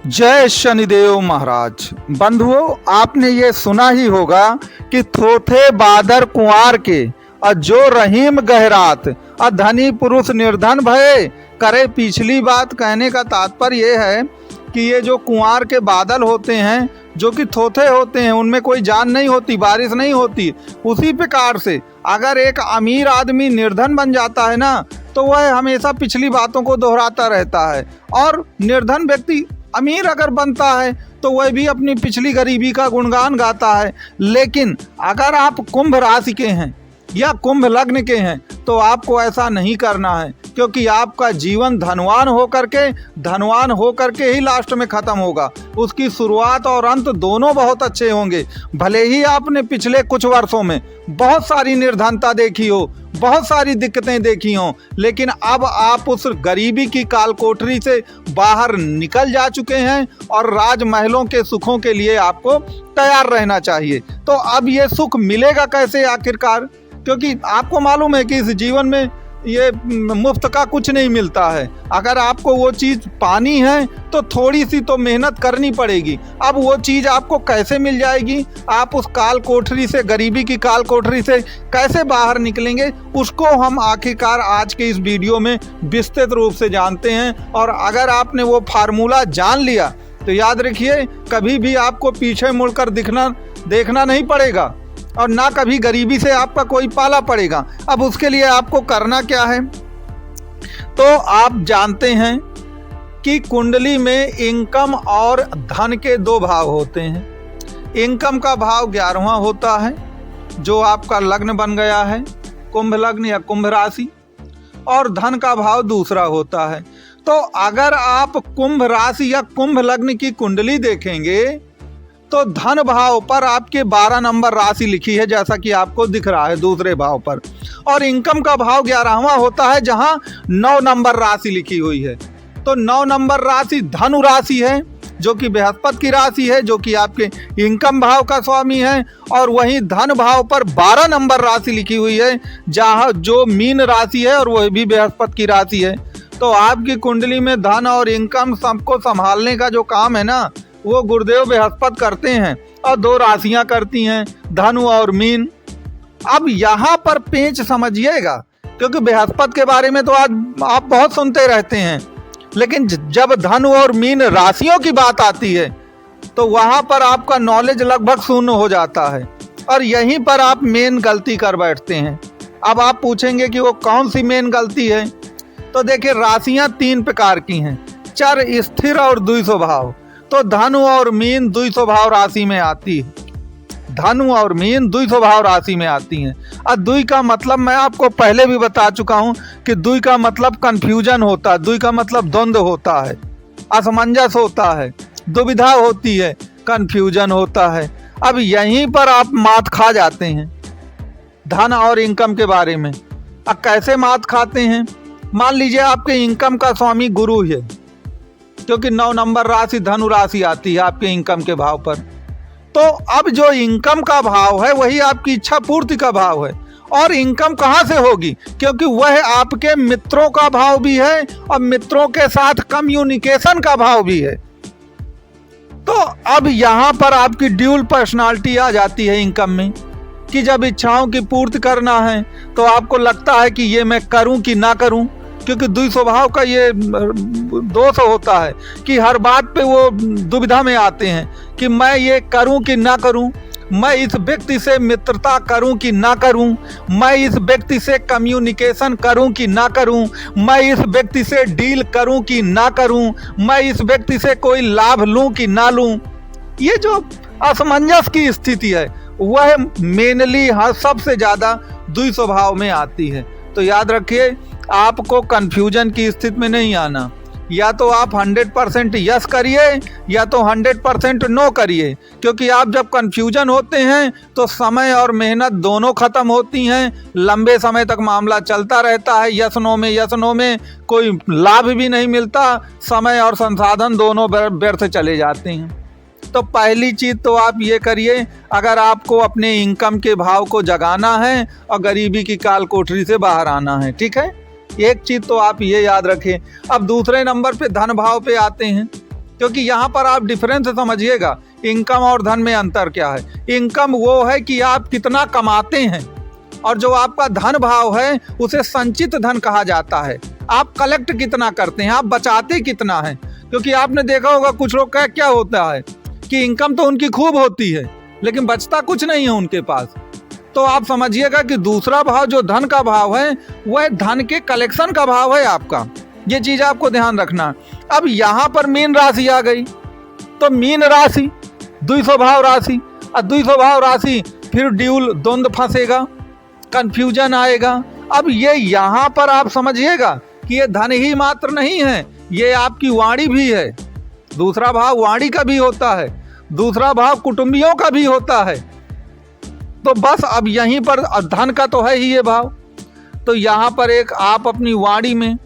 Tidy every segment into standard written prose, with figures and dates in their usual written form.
जय शनिदेव महाराज। बंधुओं, आपने ये सुना ही होगा कि थोथे बादर कुंवार के और जो रहीम गहरात और धनी पुरुष निर्धन भये करे। पिछली बात कहने का तात्पर्य ये है कि ये जो कुंवार के बादल होते हैं, जो कि थोथे होते हैं, उनमें कोई जान नहीं होती, बारिश नहीं होती। उसी प्रकार से अगर एक अमीर आदमी निर्धन बन जाता है ना, तो वह हमेशा पिछली बातों को दोहराता रहता है। और निर्धन व्यक्ति अमीर अगर बनता है तो वह भी अपनी पिछली गरीबी का गुणगान गाता है। लेकिन अगर आप कुंभ राशि के हैं या कुंभ लग्न के हैं तो आपको ऐसा नहीं करना है, क्योंकि आपका जीवन धनवान होकर के ही लास्ट में ख़त्म होगा। उसकी शुरुआत और अंत दोनों बहुत अच्छे होंगे। भले ही आपने पिछले कुछ वर्षों में बहुत सारी निर्धनता देखी हो, बहुत सारी दिक्कतें देखी हों, लेकिन अब आप उस गरीबी की कालकोठरी से बाहर निकल जा चुके हैं और राजमहलों के सुखों के लिए आपको तैयार रहना चाहिए। तो अब ये सुख मिलेगा कैसे आखिरकार? क्योंकि आपको मालूम है कि इस जीवन में ये मुफ्त का कुछ नहीं मिलता है। अगर आपको वो चीज़ पानी है तो थोड़ी सी तो मेहनत करनी पड़ेगी। अब वो चीज़ आपको कैसे मिल जाएगी? आप उस काल कोठरी से, गरीबी की काल कोठरी से कैसे बाहर निकलेंगे, उसको हम आखिरकार आज के इस वीडियो में विस्तृत रूप से जानते हैं। और अगर आपने वो फार्मूला जान लिया तो याद रखिए, कभी भी आपको पीछे मुड़कर देखना नहीं पड़ेगा और ना कभी गरीबी से आपका कोई पाला पड़ेगा। अब उसके लिए आपको करना क्या है? तो आप जानते हैं कि कुंडली में इनकम और धन के दो भाव होते हैं। इनकम का भाव 11वां होता है, जो आपका लग्न बन गया है, कुंभ लग्न या कुंभ राशि, और धन का भाव दूसरा होता है। तो अगर आप कुंभ राशि या कुंभ लग्न की कुंडली देखेंगे तो धन भाव पर आपके 12 नंबर राशि लिखी है, जैसा कि आपको दिख रहा है दूसरे भाव पर। और इनकम का भाव 11वां होता है, जहां 9 नंबर राशि लिखी हुई है। तो 9 नंबर राशि धनु राशि है, जो कि बृहस्पति की राशि है, जो कि आपके इनकम भाव का स्वामी है। और वहीं धन भाव पर 12 नंबर राशि लिखी हुई है, जहां जो मीन राशि है और वह भी बृहस्पति की राशि है। तो आपकी कुंडली में धन और इनकम सबको संभालने का जो काम है ना, वो गुरुदेव बृहस्पति करते हैं। और 2 राशियां करती हैं, धनु और मीन। अब यहाँ पर पेंच समझिएगा, क्योंकि बृहस्पति के बारे में तो आज आप बहुत सुनते रहते हैं, लेकिन जब धनु और मीन राशियों की बात आती है तो वहाँ पर आपका नॉलेज लगभग शून्य हो जाता है। और यहीं पर आप मेन गलती कर बैठते हैं। अब आप पूछेंगे कि वो कौन सी मेन गलती है? तो देखिए, राशियाँ 3 प्रकार की हैं, चर, स्थिर और द्विस्वभाव। तो धनु और मीन द्विस्वभाव राशि में आती है। धनु और मीन द्विस्वभाव राशि में आती हैं। और द्वि का मतलब मैं आपको पहले भी बता चुका हूं कि द्वि का मतलब कंफ्यूजन होता है, द्वि का मतलब द्वंद्व होता है, असमंजस होता है, दुविधा होती है, कंफ्यूजन होता है। अब यहीं पर आप मात खा जाते हैं धन और इनकम के बारे में। अब कैसे मात खाते हैं? मान लीजिए आपके इनकम का स्वामी गुरु है, क्योंकि 9 नंबर राशि धनु राशि आती है आपके इनकम के भाव पर। तो अब जो इनकम का भाव है वही आपकी इच्छा पूर्ति का भाव है। और इनकम कहाँ से होगी? क्योंकि वह आपके मित्रों का भाव भी है और मित्रों के साथ कम्युनिकेशन का भाव भी है। तो अब यहाँ पर आपकी ड्यूल पर्सनालिटी आ जाती है इनकम में, कि जब इच्छाओं की पूर्ति करना है तो आपको लगता है कि ये मैं करूं कि ना करूं। क्योंकि द्विस्वभाव का ये दोष होता है कि हर बात पे वो दुविधा में आते हैं कि मैं ये करूं कि ना करूं, मैं इस व्यक्ति से मित्रता करूं कि ना करूं, मैं इस व्यक्ति से कम्युनिकेशन करूं कि ना करूं, मैं इस व्यक्ति से डील करूं कि ना करूं, मैं इस व्यक्ति से कोई लाभ लूं कि ना लूं। ये जो असमंजस की स्थिति है वह मेनली सबसे ज़्यादा द्विस्वभाव में आती है। तो याद रखिए, आपको कंफ्यूजन की स्थिति में नहीं आना। या तो आप 100% यस करिए या तो 100% नो करिए। क्योंकि आप जब कंफ्यूजन होते हैं तो समय और मेहनत दोनों ख़त्म होती हैं, लंबे समय तक मामला चलता रहता है। यस नो में कोई लाभ भी नहीं मिलता, समय और संसाधन दोनों व्यर्थ चले जाते हैं। तो पहली चीज़ तो आप ये करिए, अगर आपको अपने इनकम के भाव को जगाना है और गरीबी की काल कोठरी से बाहर आना है, ठीक है? एक चीज़ तो आप ये याद रखें। अब दूसरे नंबर पे धन भाव पे आते हैं। क्योंकि यहाँ पर आप डिफरेंस समझिएगा, इनकम और धन में अंतर क्या है। इनकम वो है कि आप कितना कमाते हैं, और जो आपका धन भाव है उसे संचित धन कहा जाता है। आप कलेक्ट कितना करते हैं, आप बचाते कितना हैं। क्योंकि आपने देखा होगा कुछ लोग का क्या होता है कि इनकम तो उनकी खूब होती है लेकिन बचता कुछ नहीं है उनके पास। तो आप समझिएगा कि दूसरा भाव जो धन का भाव है वह धन के कलेक्शन का भाव है आपका। ये चीज आपको ध्यान रखना। अब यहाँ पर मीन राशि आ गई, तो मीन राशि द्वितीय भाव राशि, और द्वितीय भाव राशि फिर ड्यूल द्वंद्व फंसेगा, कंफ्यूजन आएगा। अब ये यहाँ पर आप समझिएगा कि ये धन ही मात्र नहीं है, ये आपकी वाणी भी है। दूसरा भाव वाणी का भी होता है, दूसरा भाव कुटुंबियों का भी होता है। तो बस अब यहीं पर धन का तो है ही ये भाव। तो यहाँ पर एक आप अपनी वाणी में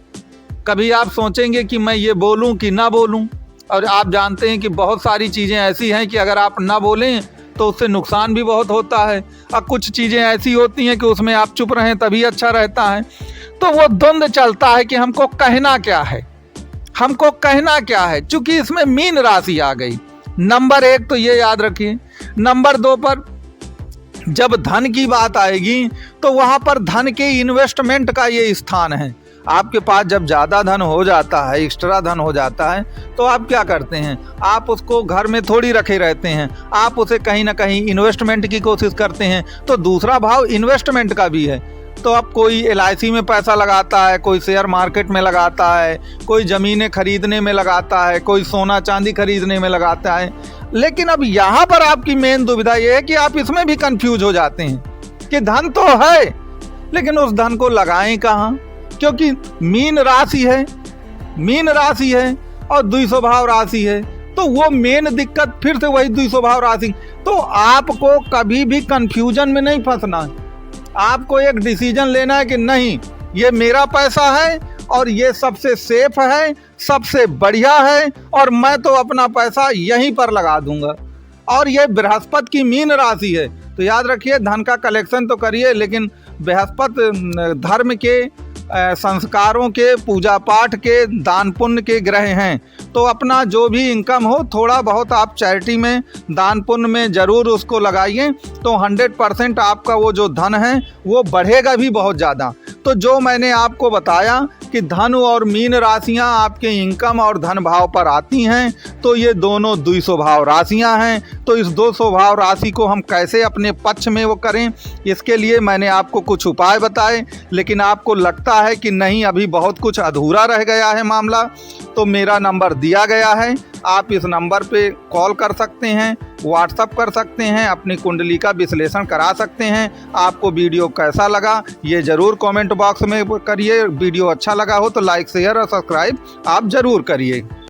कभी आप सोचेंगे कि मैं ये बोलूं कि ना बोलूं, और आप जानते हैं कि बहुत सारी चीज़ें ऐसी हैं कि अगर आप ना बोलें तो उससे नुकसान भी बहुत होता है, और कुछ चीज़ें ऐसी होती हैं कि उसमें आप चुप रहें तभी अच्छा रहता है। तो वो द्वंद्व चलता है कि हमको कहना क्या है, हमको कहना क्या है, चूंकि इसमें मीन राशि आ गई। नंबर 1 तो ये याद रखिए। नंबर 2 पर जब धन की बात आएगी तो वहाँ पर धन के इन्वेस्टमेंट का ये स्थान है। आपके पास जब ज़्यादा धन हो जाता है, एक्स्ट्रा धन हो जाता है, तो आप क्या करते हैं, आप उसको घर में थोड़ी रखे रहते हैं, आप उसे कहीं ना कहीं इन्वेस्टमेंट की कोशिश करते हैं। तो दूसरा भाव इन्वेस्टमेंट का भी है। तो अब कोई LIC में पैसा लगाता है, कोई शेयर मार्केट में लगाता है, कोई ज़मीनें खरीदने में लगाता है, कोई सोना चांदी खरीदने में लगाता है। लेकिन अब यहाँ पर आपकी मेन दुविधा ये है कि आप इसमें भी कंफ्यूज हो जाते हैं कि धन तो है लेकिन उस धन को लगाएं कहाँ, क्योंकि मीन राशि है, मीन राशि है और द्वितीय भाव राशि है। तो वो मेन दिक्कत फिर से वही द्वितीय भाव राशि। तो आपको कभी भी कंफ्यूजन में नहीं फंसना है, आपको एक डिसीजन लेना है कि नहीं, ये मेरा पैसा है और ये सबसे सेफ है, सबसे बढ़िया है, और मैं तो अपना पैसा यहीं पर लगा दूंगा। और ये बृहस्पति की मीन राशि है, तो याद रखिए धन का कलेक्शन तो करिए, लेकिन बृहस्पति धर्म के संस्कारों के, पूजा पाठ के, दान पुण्य के ग्रह हैं। तो अपना जो भी इनकम हो थोड़ा बहुत आप चैरिटी में, दान पुण्य में ज़रूर उसको लगाइए, तो 100% आपका वो जो धन है वो बढ़ेगा भी बहुत ज़्यादा। तो जो मैंने आपको बताया कि धन और मीन राशियां आपके इनकम और धन भाव पर आती हैं, तो ये दोनों द्वितीय भाव राशियां हैं। तो इस 200 भाव राशि को हम कैसे अपने पक्ष में वो करें, इसके लिए मैंने आपको कुछ उपाय बताए। लेकिन आपको लगता है कि नहीं, अभी बहुत कुछ अधूरा रह गया है मामला, तो मेरा नंबर दिया गया है, आप इस नंबर पे कॉल कर सकते हैं, व्हाट्सअप कर सकते हैं, अपनी कुंडली का विश्लेषण करा सकते हैं। आपको वीडियो कैसा लगा ये ज़रूर कमेंट बॉक्स में करिए। वीडियो अच्छा लगा हो तो लाइक, शेयर और सब्सक्राइब आप ज़रूर करिए।